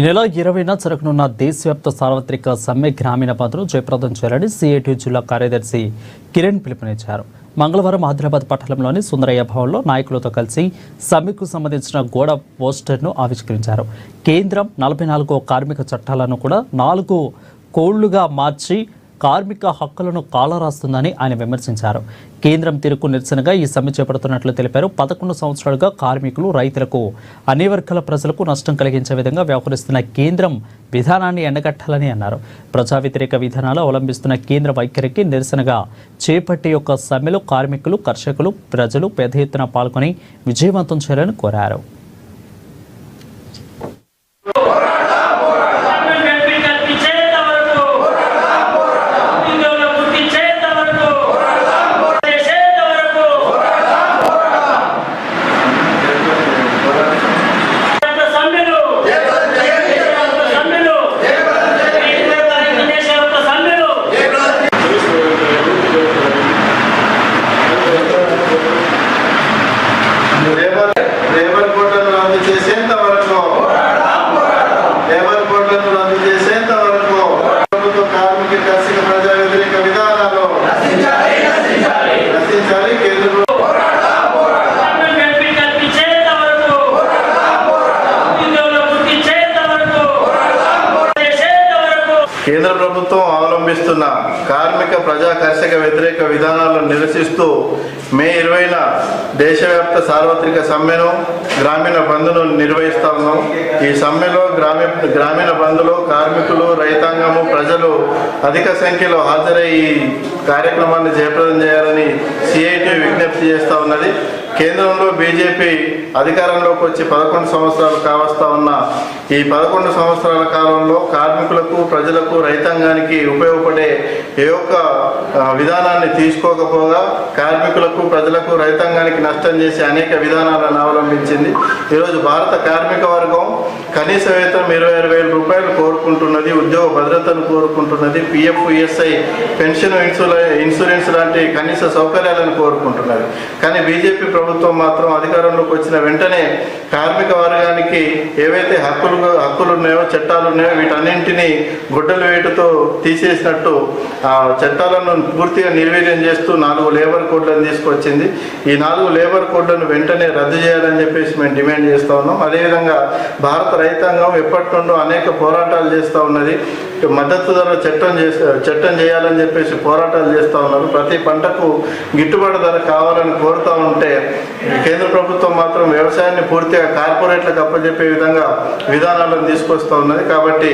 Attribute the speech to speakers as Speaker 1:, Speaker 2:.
Speaker 1: ఈ నెల 20న జరగనున్న దేశవ్యాప్త సార్వత్రిక సమ్మె గ్రామీణ బంద్ను జయప్రదం చేయాలని సిఐటి జిల్లా కార్యదర్శి కిరణ్ పిలుపునిచ్చారు. మంగళవారం ఆదిలాబాద్ పట్టణంలోని సుందరయ్య భవన్లో నాయకులతో కలిసి సమ్మెకు సంబంధించిన గోడ పోస్టర్ను ఆవిష్కరించారు. కేంద్రం 44వ కార్మిక చట్టాలను కూడా 4 కోళ్లుగా మార్చి కార్మిక హక్కులను కాలరాస్తుందని ఆయన విమర్శించారు. కేంద్రం తీరుకు నిరసనగా ఈ సమ్మె చేపడుతున్నట్లు తెలిపారు. 11 సంవత్సరాలుగా కార్మికులు, రైతులకు, అన్ని వర్గాల ప్రజలకు నష్టం కలిగించే విధంగా వ్యవహరిస్తున్న కేంద్రం విధానాన్ని ఎండగట్టాలని అన్నారు. ప్రజా వ్యతిరేక విధానాలు అవలంబిస్తున్న కేంద్ర వైఖరికి నిరసనగా చేపట్టే యొక్క సమ్మెలో కార్మికులు, కర్షకులు, ప్రజలు పెద్ద ఎత్తున పాల్గొని విజయవంతం చేయాలని కోరారు.
Speaker 2: కేంద్ర ప్రభుత్వం అవలంబిస్తున్న కార్మిక ప్రజా కర్షక వ్యతిరేక విధానాలను నిరసిస్తూ మే 20న దేశవ్యాప్త సార్వత్రిక సమ్మెను, గ్రామీణ బంద్ను నిర్వహిస్తా ఉన్నాం. ఈ సమ్మెలో గ్రామీణ బంద్లో కార్మికులు, రైతాంగము, ప్రజలు అధిక సంఖ్యలో హాజరై ఈ కార్యక్రమాన్ని జయప్రదం చేయాలని సిఐటి విజ్ఞప్తి చేస్తూ ఉన్నది. కేంద్రంలో బీజేపీ అధికారంలోకి వచ్చి 11 సంవత్సరాలు కావస్తా ఉన్న ఈ 11 సంవత్సరాల కాలంలో కార్మికులకు, ప్రజలకు, రైతాంగానికి ఉపయోగపడే ఏ ఒక్క విధానాన్ని తీసుకోకపోగా కార్మికులకు, ప్రజలకు, రైతాంగానికి నష్టం చేసే అనేక విధానాలను అవలంబించింది. ఈరోజు భారత కార్మిక వర్గం కనీస వేతనం 26,000 రూపాయలు కోరుకుంటున్నది, ఉద్యోగ భద్రతను కోరుకుంటున్నది, పిఎఫ్, ఈఎస్ఐ, పెన్షన్, ఇన్సూరెన్స్ లాంటి కనీస సౌకర్యాలను కోరుకుంటున్నది. కానీ బీజేపీ ప్రభుత్వం మాత్రం అధికారంలోకి వచ్చిన వెంటనే కార్మిక వర్గానికి ఏవైతే హక్కులు ఉన్నాయో, చట్టాలు ఉన్నాయో వీటన్నింటినీ గుడ్డలు వేటుతో తీసేసినట్టు ఆ చట్టాలను పూర్తిగా నిర్వీర్యం చేస్తూ 4 లేబర్ కోడ్లను తీసుకొచ్చింది. ఈ 4 లేబర్ కోడ్లను వెంటనే రద్దు చేయాలని చెప్పేసి మేము డిమాండ్ చేస్తూ ఉన్నాం. అదేవిధంగా భారత రైతాంగం ఎప్పటి నుండో అనేక పోరాటాలు చేస్తూ ఉన్నది. మద్దతు ధర చట్టం చేయాలని చెప్పేసి పోరాటాలు చేస్తూ ఉన్నారు. ప్రతి పంటకు గిట్టుబాటు ధర కావాలని కోరుతూ ఉంటే కేంద్ర ప్రభుత్వం మాత్రం వ్యవసాయాన్ని పూర్తిగా కార్పొరేట్లకు అప్పచెప్పే విధంగా విధానాలను తీసుకొస్తూ ఉన్నది. కాబట్టి